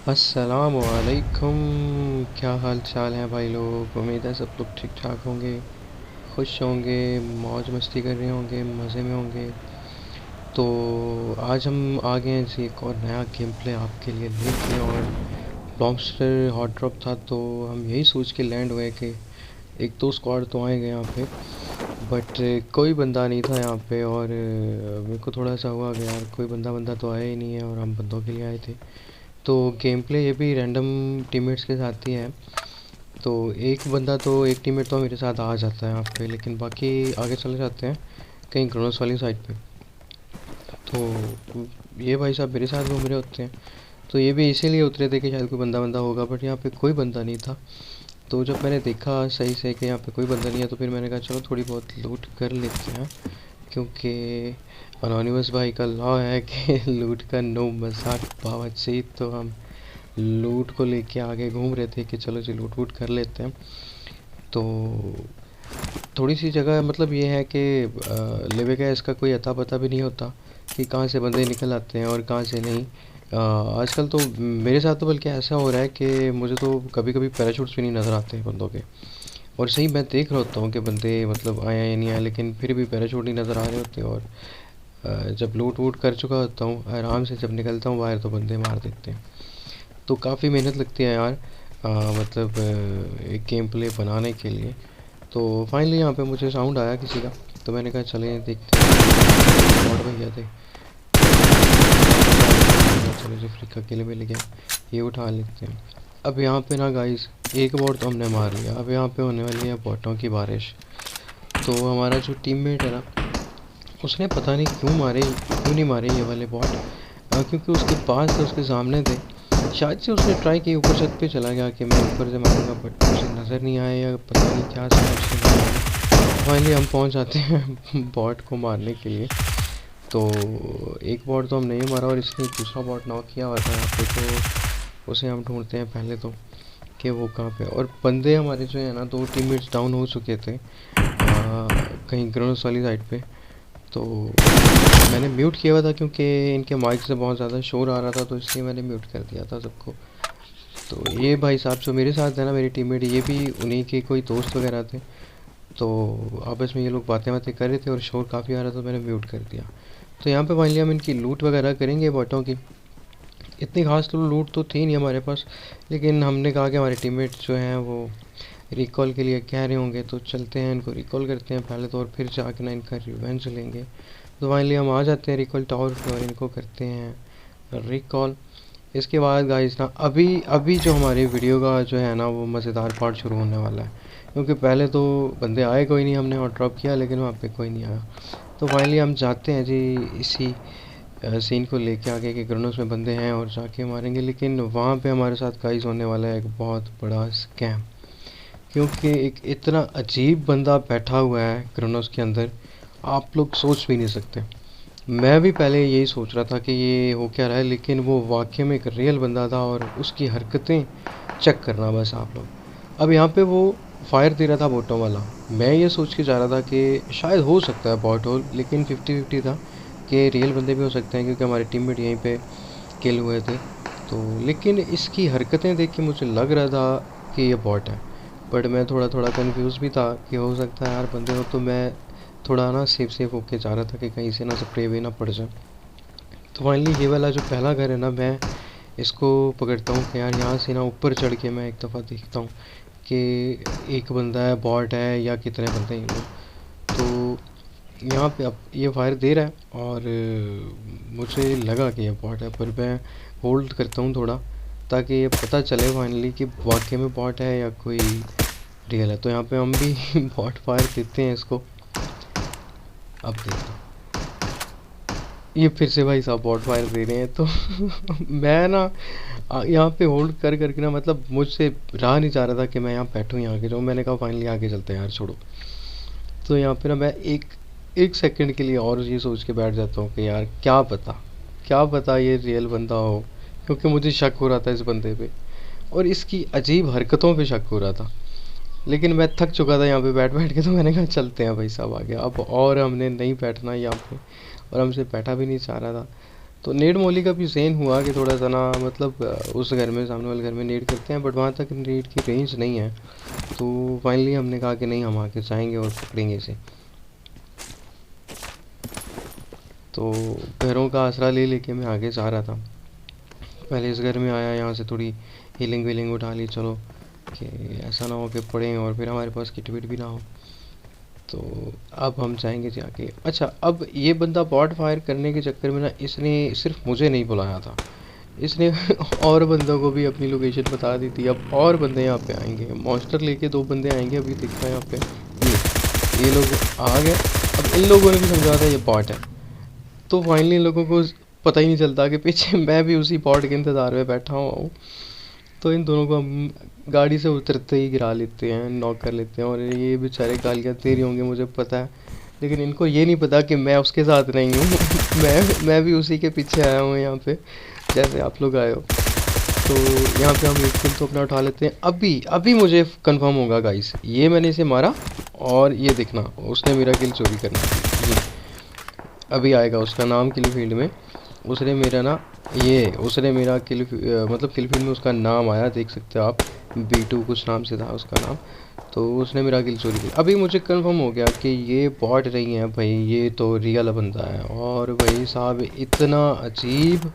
अस्सलामुअलैकुम। क्या हाल चाल है भाई लोग। उम्मीद है सब लोग ठीक ठाक होंगे, खुश होंगे, मौज मस्ती कर रहे होंगे, मज़े में होंगे। तो आज हम आ गए हैं जी एक और नया गेम प्ले आपके लिए लेके। और लॉबस्टर हॉट ड्रॉप था तो हम यही सोच के लैंड हुए कि एक दो स्क्वाड तो आएंगे यहाँ पे, बट कोई बंदा नहीं था यहाँ पे। और मेरे को थोड़ा सा हुआ कि यार कोई बंदा बंदा तो आया ही नहीं है और हम बंदों के लिए आए थे। तो गेम प्ले ये भी रैंडम टीममेट्स के साथ ही है। तो एक टीममेट तो मेरे साथ आ जाता है यहाँ पे, लेकिन बाकी आगे चले जाते हैं कहीं ग्रोनस वाली साइड पे। तो ये भाई साहब मेरे साथ घूम रहे होते हैं। तो ये भी इसीलिए उतरे थे कि शायद कोई बंदा बंदा होगा, बट यहाँ पे कोई बंदा नहीं था। तो जब मैंने देखा सही से कि यहाँ पे कोई बंदा नहीं है तो फिर मैंने कहा चलो थोड़ी बहुत लूट कर लेते हैं, क्योंकि अनोनिमस भाई का लॉ है कि लूट का नो मजाक बावर्ची। तो हम लूट को लेके आगे घूम रहे थे कि चलो जी लूट वूट कर लेते हैं। तो थोड़ी सी जगह मतलब ये है कि लेवे का इसका कोई अता पता भी नहीं होता कि कहाँ से बंदे निकल आते हैं और कहाँ से नहीं। आजकल तो मेरे साथ तो बल्कि ऐसा हो रहा है कि मुझे तो कभी कभी पैराशूट्स भी नहीं नज़र आते हैं बंदों के। और सही मैं देख रहा होता हूँ कि बंदे मतलब आए या नहीं आए, लेकिन फिर भी पैराशूट नहीं नज़र आ रहे होते। और जब लूट वूट कर चुका होता हूँ आराम से, जब निकलता हूँ बाहर तो बंदे मार देते हैं। तो काफ़ी मेहनत लगती है यार, मतलब एक गेम प्ले बनाने के लिए। तो फाइनली यहाँ पे मुझे साउंड आया किसी का, तो मैंने कहा चले देखते हैं। और भैया थे, चलो जी फ्लिका के लिए मिल गया, ये उठा लेते हैं। अब यहाँ पे ना गाइस एक बॉट तो हमने मार लिया, अब यहाँ पे होने वाली है बॉटों की बारिश। तो हमारा जो टीममेट है ना, उसने पता नहीं क्यों नहीं मारे ये वाले बॉट, क्योंकि उसके पास थे, उसके सामने थे। शायद से उसने ट्राई की ऊपर छत पे चला गया कि मैं ऊपर से मारूंगा, बट मुझे नज़र नहीं आया या पता नहीं क्या समझ। फाइनली हम पहुंच जाते हैं बॉट को मारने के लिए। तो एक बॉट तो हमने ही मारा और इसने दूसरा बॉट नॉक किया हुआ था यहाँ पे। तो उसे हम ढूंढते हैं पहले तो कि वो कहाँ पे। और बंदे हमारे जो है ना, दो टीममेट्स डाउन हो चुके थे कहीं ग्राउंड वाली साइड पे। तो मैंने म्यूट किया हुआ था क्योंकि इनके माइक से बहुत ज़्यादा शोर आ रहा था, तो इसलिए मैंने म्यूट कर दिया था सबको। तो ये भाई साहब जो मेरे साथ है ना, मेरी टीममेट, ये भी उन्हीं के कोई दोस्त वगैरह थे। तो आपस में ये लोग बातें बातें कर रहे थे और शोर काफ़ी आ रहा था, तो मैंने म्यूट कर दिया। तो यहाँ पे फाइनली हम इनकी लूट वगैरह करेंगे बॉटों की। इतनी खास तो लूट तो थी नहीं हमारे पास, लेकिन हमने कहा कि हमारे टीममेट जो हैं वो रिकॉल के लिए कह रहे होंगे, तो चलते हैं इनको रिकॉल करते हैं पहले तो, और फिर जाके ना इनका रिवेंज लेंगे। तो फाइनली हम आ जाते हैं रिकॉल टावर पे और इनको करते हैं रिकॉल। इसके बाद गाइस ना अभी अभी जो हमारी वीडियो का जो है ना वो मज़ेदार पार्ट शुरू होने वाला है, क्योंकि पहले तो बंदे आए कोई नहीं, हमने और ड्रॉप किया लेकिन वहाँ पे कोई नहीं आया। तो फाइनली हम जाते हैं जी इसी सीन को लेके आगे कि ग्रनोस में बंदे हैं और जाके मारेंगे। लेकिन वहाँ पे हमारे साथ गाइस होने वाला है एक बहुत बड़ा स्कैम, क्योंकि एक इतना अजीब बंदा बैठा हुआ है ग्रनोस के अंदर, आप लोग सोच भी नहीं सकते। मैं भी पहले यही सोच रहा था कि ये हो क्या रहा है, लेकिन वो वाकई में एक रियल बंदा था और उसकी हरकतें चेक करना बस आप लोग। अब यहाँ पे वो फायर दे रहा था बोटों वाला, मैं ये सोच के जा रहा था कि शायद हो सकता है बॉट हो, लेकिन 50-50 था कि रियल बंदे भी हो सकते हैं, क्योंकि हमारे टीममेट यहीं पे किल हुए थे। तो लेकिन इसकी हरकतें देख के मुझे लग रहा था कि ये बॉट है, बट मैं थोड़ा थोड़ा कंफ्यूज भी था कि हो सकता है यार बंदे हो। तो मैं थोड़ा ना सेफ सेफ होके जा रहा था कि कहीं से ना स्प्रे भी ना पड़ जाए। तो फाइनली ये वाला जो पहला घर है ना, मैं इसको पकड़ता हूँ कि यार यहाँ से ना ऊपर चढ़ के मैं एक दफ़ा देखता हूँ कि एक बंदा है, बॉट है या कितने बंदे हैं ये लोग। तो यहाँ पे अब ये फायर दे रहा है और मुझे लगा कि ये बॉट है, पर मैं होल्ड करता हूँ थोड़ा ताकि ये पता चले फाइनली कि वाकई में बॉट है या कोई रियल है। तो यहाँ पे हम भी बॉट फायर देते हैं इसको। अब देखो ये फिर से भाई साहब बॉट फायर दे रहे हैं, तो मैं ना यहाँ पे होल्ड कर करके ना, मतलब मुझसे रहा नहीं जा रहा था कि मैं यहाँ बैठूँ, यहाँ आगे जाऊँ। मैंने कहा फाइनली आगे चलते हैं यार, छोड़ो। तो यहाँ पे ना मैं एक एक सेकंड के लिए और ये सोच के बैठ जाता हूँ कि यार क्या पता ये रियल बंदा हो, क्योंकि मुझे शक हो रहा था इस बंदे पे और इसकी अजीब हरकतों पे शक हो रहा था। लेकिन मैं थक चुका था यहाँ पे बैठ बैठ के, तो मैंने कहा चलते हैं भाई साहब आगे अब, और हमने नहीं बैठना यहाँ पे, और हमसे बैठा भी नहीं चाह रहा था। तो नेड मोली का भी सेम हुआ कि थोड़ा सा ना मतलब उस घर में, सामने वाले घर में नेड करते हैं, बट वहाँ तक नेड की रेंज नहीं है। तो फाइनली हमने कहा कि नहीं, हम आके जाएंगे और पकड़ेंगे इसे। तो घरों का आसरा ले लेके मैं आगे जा रहा था। पहले इस घर में आया, यहाँ से थोड़ी हीलिंग वीलिंग उठा ली, चलो कि ऐसा ना हो कि पड़े और फिर हमारे पास किट विट भी ना हो। तो अब हम जाएंगे जाके। अच्छा, अब ये बंदा बॉट फायर करने के चक्कर में ना, इसने सिर्फ मुझे नहीं बुलाया था, इसने और बंदों को भी अपनी लोकेशन बता दी थी। अब और बंदे यहाँ पे आएंगे, मॉन्स्टर लेके 2 बंदे आएंगे अभी, देखना यहाँ पे। ये लोग आ गए। अब इन लोगों ने भी समझा था ये बॉट है। तो फाइनली इन लोगों को पता ही नहीं चलता कि पीछे मैं भी उसी बॉट के इंतज़ार में बैठा हुआ हूँ। तो इन दोनों को हम गाड़ी से उतरते ही गिरा लेते हैं, नॉक कर लेते हैं। और ये बेचारे गालियाँ दे रहे होंगे मुझे पता है, लेकिन इनको ये नहीं पता कि मैं उसके साथ नहीं हूँ। मैं भी उसी के पीछे आया हूँ यहाँ पे, जैसे आप लोग आए हो। तो यहाँ पे हम एक किल तो अपना उठा लेते हैं। अभी अभी मुझे कंफर्म होगा गाइस, ये मैंने इसे मारा और ये देखना उसने मेरा किल चोरी करना ये अभी आएगा उसका नाम किल फील्ड में। उसने मेरा ना, ये उसने मेरा मतलब किल फील्ड में उसका नाम आया, देख सकते हो आप, B2 कुछ नाम से था उसका नाम। तो उसने मेरा किल चोरी किया। अभी मुझे कंफर्म हो गया कि ये बॉट नहीं है भाई, ये तो रियल बंदा है। और भाई साहब इतना अजीब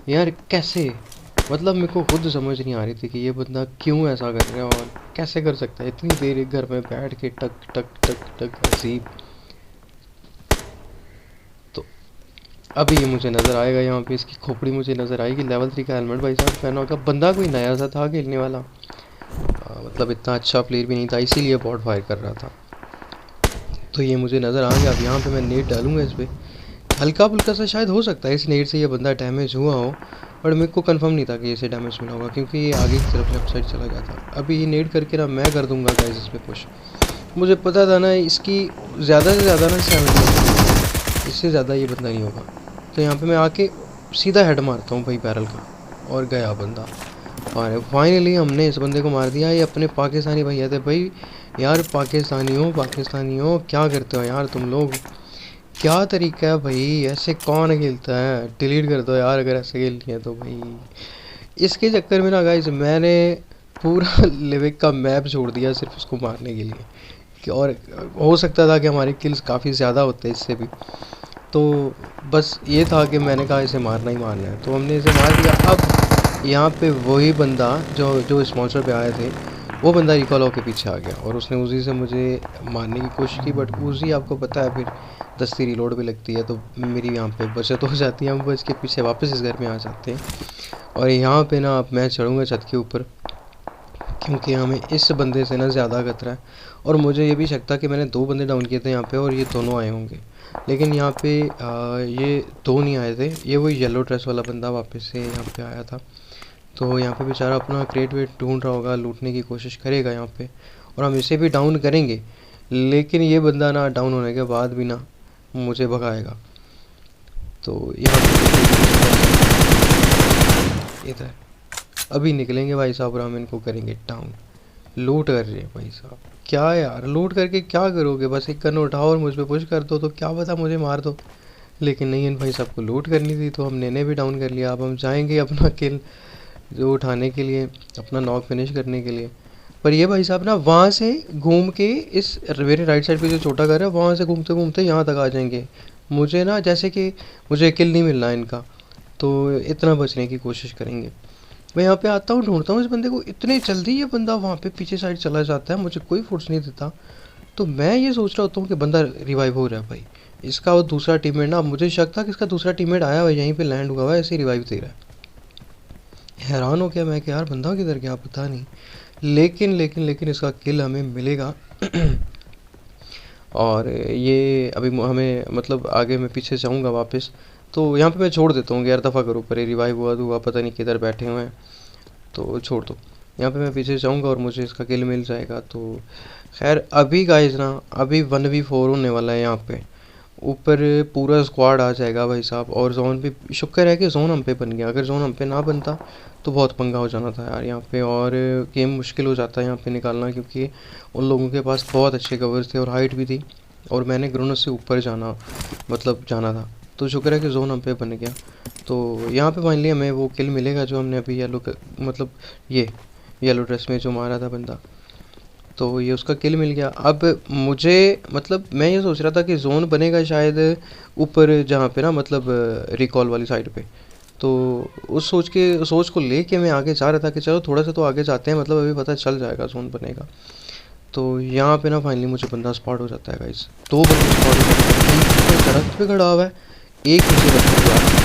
यार, कैसे, मतलब मेरे को खुद समझ नहीं आ रही थी कि ये बंदा क्यों ऐसा कर रहा है और कैसे कर सकता है इतनी देर एक घर में बैठ के टक टक टक टक, अजीब। तो अभी ये मुझे नज़र आएगा, यहाँ पे इसकी खोपड़ी मुझे नज़र आएगी। लेवल 3 का हेलमेट भाई साहब पहना होगा। बंदा कोई नया सा था खेलने वाला, मतलब इतना अच्छा प्लेयर भी नहीं था, इसीलिए बॉट फायर कर रहा था। तो ये मुझे नज़र आ गया। अब यहाँ पे मैं नेट डालूंगा इस पर, हल्का फुल्का सा शायद हो सकता है इस नेट से ये बंदा डैमेज हुआ हो, बट मेरे को कंफर्म नहीं था कि इसे डैमेज मिला होगा, क्योंकि ये आगे की तरफ लेफ्ट साइड चला गया था। अभी ये नेट करके ना मैं कर दूंगा गाइस इस पे पुश। मुझे पता था ना इसकी ज़्यादा से ज़्यादा ना 70, इससे ज़्यादा ये बंदा नहीं होगा। तो यहाँ पे मैं आके सीधा हेड मारता हूँ भाई बैरल का, और गया बंदा। और फाइनली हमने इस बंदे को मार दिया। ये अपने पाकिस्तानी भैया थे भाई। यार पाकिस्तानियों क्या करते हो यार तुम लोग, क्या तरीका है भाई, ऐसे कौन खेलता है, डिलीट कर दो यार अगर ऐसे खेलनी है तो भाई। इसके चक्कर में ना गाइस मैंने पूरा लिविक का मैप छोड़ दिया सिर्फ उसको मारने के लिए और हो सकता था कि हमारे किल्स काफ़ी ज़्यादा होते इससे भी। तो बस ये था कि मैंने कहा इसे मारना ही मारना है, तो हमने इसे मार दिया। अब यहाँ पे वही बंदा जो स्पॉन्सर पे आए थे, वो बंदा रिकॉल होकर पीछे आ गया और उसने उसी से मुझे मारने की कोशिश की, बट उसी आपको पता है फिर दस्ती रिलोड भी लगती है, तो मेरी यहाँ पे बचत हो जाती है। हम बच के पीछे वापस इस घर में आ जाते हैं। और यहाँ पे ना अब मैं चढ़ूँगा छत के ऊपर, क्योंकि हमें इस बंदे से ना ज़्यादा खतरा है। और मुझे ये भी शक था कि मैंने 2 बंदे डाउन किए थे यहाँ पे और ये दोनों आए होंगे, लेकिन यहाँ पे ये 2 नहीं आए थे। ये वही येलो ड्रेस वाला बंदा वापस से यहाँ पे आया था। तो यहाँ पे बेचारा अपना क्रेट वेट ढूंढ रहा होगा, लूटने की कोशिश करेगा यहाँ पे, और हम इसे भी डाउन करेंगे। लेकिन ये बंदा ना डाउन होने के बाद भी ना मुझे भगाएगा। तो यहाँ पे इधर अभी निकलेंगे भाई साहब और हम इनको करेंगे डाउन। लूट कर रहे हैं भाई साहब, क्या यार लूट करके क्या करोगे, बस एक गन उठाओ और मुझ पे पुश कर दो तो क्या पता मुझे मार दो। लेकिन नहीं, इन भाई साहब को लूट करनी थी तो हमने इन्हें भी डाउन कर लिया। अब हम जाएंगे अपना किल जो उठाने के लिए, अपना नॉक फिनिश करने के लिए। पर ये भाई साहब ना वहाँ से घूम के इस मेरे राइट साइड पे जो छोटा घर है वहाँ से घूमते घूमते यहाँ तक आ जाएंगे। मुझे ना जैसे कि मुझे किल नहीं मिलना इनका, तो इतना बचने की कोशिश करेंगे। मैं यहाँ पे आता हूँ, ढूंढता हूँ इस बंदे को, इतने जल्दी ये बंदा वहाँ पे पीछे साइड चला जाता है, मुझे कोई फोर्स नहीं देता। तो मैं ये सोच रहा होता हूँ कि बंदा रिवाइव हो रहा है भाई इसका। वो दूसरा टीममेट ना, मुझे शक था कि इसका दूसरा टीममेट आया हुआ यहीं पे लैंड हुआ है, ऐसे रिवाइव दे रहा है। हैरान हो गया मैं कि यार बंदा किधर गया पता नहीं। लेकिन इसका किल हमें मिलेगा। और ये अभी हमें मतलब आगे मैं पीछे जाऊंगा वापस, तो यहाँ पे मैं छोड़ देता हूँ कि यार दफ़ा करो, पर रिवाइव हुआ पता नहीं किधर बैठे हुए हैं, तो छोड़ दो। यहाँ पे मैं पीछे जाऊंगा और मुझे इसका किल मिल जाएगा। तो खैर अभी गाइस ना, अभी 1v4 होने वाला है यहाँ पे। ऊपर पूरा स्क्वाड आ जाएगा भाई साहब, और जोन पे शुक्र है कि जोन हम पे बन गया। अगर जोन हम पे ना बनता तो बहुत पंगा हो जाना था यार यहाँ पे, और गेम मुश्किल हो जाता है यहाँ पे निकालना, क्योंकि उन लोगों के पास बहुत अच्छे कवर्स थे और हाइट भी थी, और मैंने ग्रोनस से ऊपर जाना था। तो शुक्र है कि जोन हम पे बन गया। तो यहाँ पे फाइनली हमें वो किल मिलेगा जो हमने अभी मतलब ये येलो ड्रेस में जो मारा था बंदा, तो ये उसका किल मिल गया। अब मुझे मतलब मैं ये सोच रहा था कि जोन बनेगा शायद ऊपर जहाँ पे ना मतलब रिकॉल वाली साइड पे। तो उस सोच को लेके मैं आगे जा रहा था कि चलो थोड़ा सा तो आगे जाते हैं, मतलब अभी पता चल जाएगा जोन बनेगा। तो यहाँ पे ना फाइनली मुझे बंदा स्पॉट हो जाता है गाइस। दो बंदे स्पॉट हो जाते हैं, एक तो दरख्त पे खड़ा हुआ है, एक नीचे पत्थर पे आ रहा है।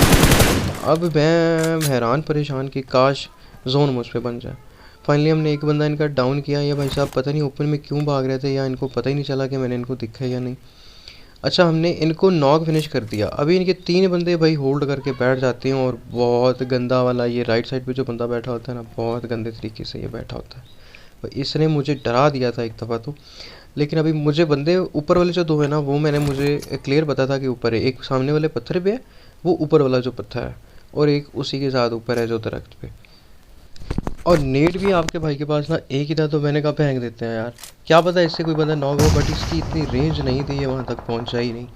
अब मैं हैरान परेशान कि काश जोन मुझ पे बन जाए। फाइनली हमने एक बंदा इनका डाउन किया। ये भाई साहब पता नहीं ओपन में क्यों भाग रहे थे, या इनको पता ही नहीं चला कि मैंने इनको दिखा या नहीं। अच्छा, हमने इनको नॉक फिनिश कर दिया। अभी इनके 3 बंदे भाई होल्ड करके बैठ जाते हैं, और बहुत गंदा वाला ये राइट साइड पे जो बंदा बैठा होता है ना, बहुत गंदे तरीके से ये बैठा होता है। तो इसने मुझे डरा दिया था एक दफ़ा तो। लेकिन अभी मुझे बंदे ऊपर वाले जो 2 है ना, वो मुझे क्लियर पता था कि ऊपर है। एक सामने वाले पत्थर पे है, वो ऊपर वाला जो पत्थर है, और एक उसी के साथ ऊपर है जो दरख्त पे। और नेट भी आपके भाई के पास ना एक ही था, तो मैंने कहा फेंक देते हैं यार, क्या पता इससे कोई बंदा नॉक हो, बट इसकी इतनी रेंज नहीं थी, ये वहाँ तक पहुँचा ही नहीं।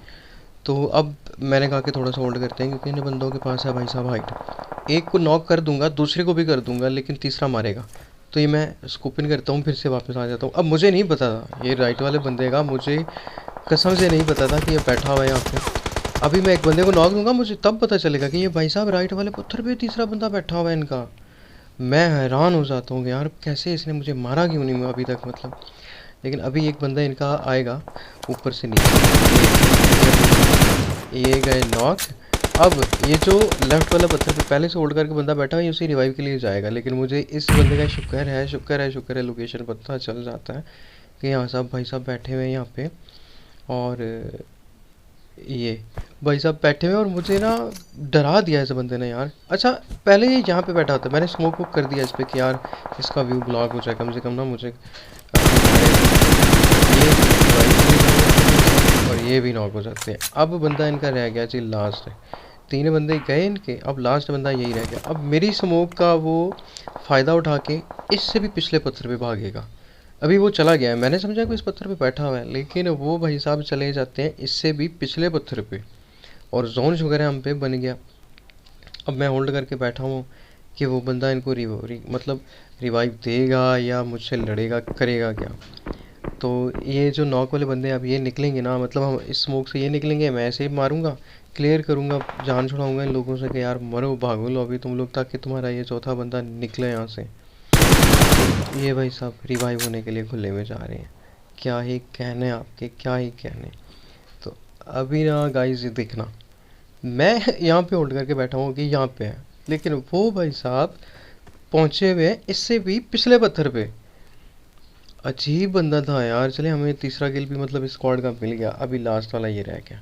तो अब मैंने कहा कि थोड़ा सा होल्ड करते हैं, क्योंकि इन बंदों के पास है भाई साहब हाइट। एक को नॉक कर दूंगा, दूसरे को भी कर दूंगा, लेकिन तीसरा मारेगा। तो ये मैं स्कूप इन करता हूँ, फिर से वापस आ जाता हूँ। अब मुझे नहीं पता था ये राइट वाले बंदे का, मुझे कसम से नहीं पता था कि ये बैठा हुआ है यहाँ पे। अभी मैं एक बंदे को नॉक दूंगा, मुझे तब पता चलेगा कि ये भाई साहब राइट वाले पत्थर पे तीसरा बंदा बैठा हुआ है इनका। मैं हैरान हो जाता हूँ कि यार कैसे इसने मुझे मारा क्यों नहीं अभी तक, मतलब। लेकिन अभी एक बंदा इनका आएगा ऊपर से नीचे, ये गए नॉक। अब ये जो लेफ्ट वाला पत्थर पे पहले से होल्ड करके बंदा बैठा है, ये उसी रिवाइव के लिए जाएगा। लेकिन मुझे इस बंदे का शुक्र है लोकेशन पता चल जाता है कि यहाँ साहब भाई साहब बैठे हुए हैं यहाँ पे। और ये भाई साहब बैठे हुए हैं, और मुझे ना डरा दिया इस बंदे ने यार। अच्छा, पहले ये यहाँ पे बैठा होता, मैंने स्मोक वोक कर दिया इस पर कि यार इसका व्यू ब्लॉक हो जाए कम से कम ना, मुझे ये और ये भी नॉक हो जाते हैं। अब बंदा इनका रह गया जी लास्ट। 3 बंदे गए इनके, अब लास्ट बंदा यही रह गया। अब मेरी स्मोक का वो फ़ायदा उठा के इससे भी पिछले पत्थर पे भागेगा। अभी वो चला गया है, मैंने समझा कि इस पत्थर पे बैठा हुआ है, लेकिन वो भाई साहब चले जाते हैं इससे भी पिछले पत्थर पे, और जोन शुगर है हम पे बन गया। अब मैं होल्ड करके बैठा हूँ कि वो बंदा इनको मतलब रिवाइव देगा या मुझसे लड़ेगा, करेगा क्या। तो ये जो नॉक वाले बंदे अब ये निकलेंगे ना, मतलब हम इस स्मोक से ये निकलेंगे, मैं ऐसे ही मारूंगा, क्लियर करूंगा, जान छुड़ाऊंगा इन लोगों से कि यार मरो भागो लो अभी तुम लोग, ताकि तुम्हारा ये चौथा बंदा निकले यहाँ से। ये भाई साहब रिवाइव होने के लिए खुले में जा रहे हैं। क्या ही कहने आपके, क्या ही कहने। तो अभी ना गाइस ये देखना, मैं यहाँ पे होल्ड करके बैठा हूँ कि यहाँ पे है, लेकिन वो भाई साहब पहुँचे हुए हैं इससे भी पिछले पत्थर पे। अजीब बंदा था यार। चले हमें तीसरा किल भी मतलब स्क्वाड का मिल गया। अभी लास्ट वाला ये रह गया।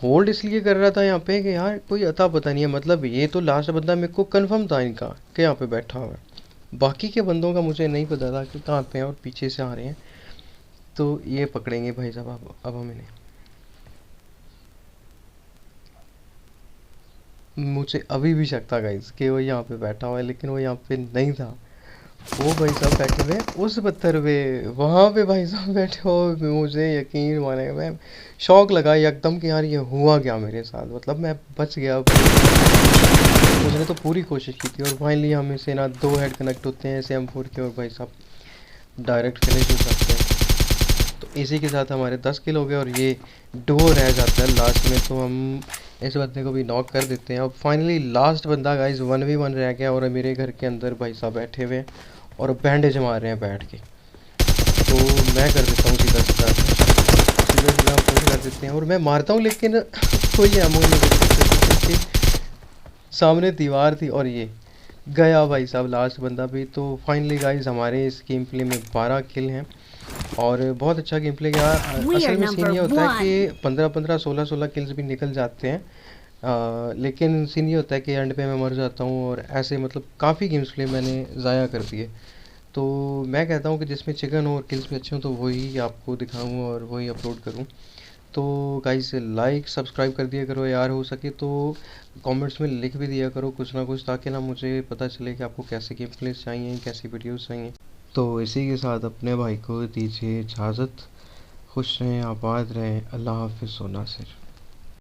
होल्ड इसलिए कर रहा था यहाँ पे कि यार कोई अता पता नहीं है, मतलब ये तो लास्ट बंदा मेरे को कंफर्म था इनका कि यहाँ पे बैठा हुआ है। बाकी के बंदों का मुझे नहीं पता था कि कहाँ पे हैं और पीछे से आ रहे हैं। तो ये पकड़ेंगे भाई साहब अब हम इन्हें। मुझे अभी भी शक था गाइस कि वो यहाँ पे बैठा हुआ है, लेकिन वो यहाँ पे नहीं था। वो भाई साहब बैठे हुए उस पत्थर पे, वहाँ पे भाई साहब बैठे हो। मुझे यकीन माने, मैं शौक लगा एकदम कि यार ये हुआ क्या मेरे साथ, मतलब मैं बच गया। उसने तो पूरी कोशिश की थी, और फाइनली हम इसे ना 2 हेड कनेक्ट होते हैं ऐसे M4 के, और भाई साहब डायरेक्ट फिनिश हो जाते हैं। तो इसी के साथ हमारे 10 किल हो गए, और ये डो रह जाता है लास्ट में। तो हम इस बंदे को भी नॉक कर देते हैं। अब फाइनली लास्ट बंदा गाइस 1v1 रह गया, और मेरे घर के अंदर भाई साहब बैठे हुए हैं और बैंडेज मार रहे हैं बैठ के। तो मैं कर देता हूँ सीधा सीधा हम पूरी कर देते हैं, और मैं मारता हूँ, लेकिन कोई एमो नहीं क्योंकि सामने दीवार थी। और ये गया भाई साहब लास्ट बंदा भी। तो फाइनली गाइस हमारे इस गेम प्ले में 12 किल हैं, और बहुत अच्छा गेम प्ले गया। असल में सीन ये होता है कि 15-15 16-16 किल्स भी निकल जाते हैं। लेकिन सीन ये होता है कि एंड पे मैं मर जाता हूँ, और ऐसे मतलब काफ़ी गेम्स प्ले मैंने ज़ाया कर दिए। तो मैं कहता हूँ कि जिसमें चिकन हो और किल्स भी अच्छे हों, तो वही आपको दिखाऊँ और वही अपलोड करूँ। तो गाइस लाइक सब्सक्राइब कर दिया करो यार, हो सके तो कमेंट्स में लिख भी दिया करो कुछ ना कुछ, ताकि ना मुझे पता चले कि आपको कैसे गेम प्लेस चाहिए, कैसी वीडियोस चाहिए। तो इसी के साथ अपने भाई को दीजिए इजाज़त। खुश रहें, आबाद रहें। अल्लाह हाफिज़। नासिर।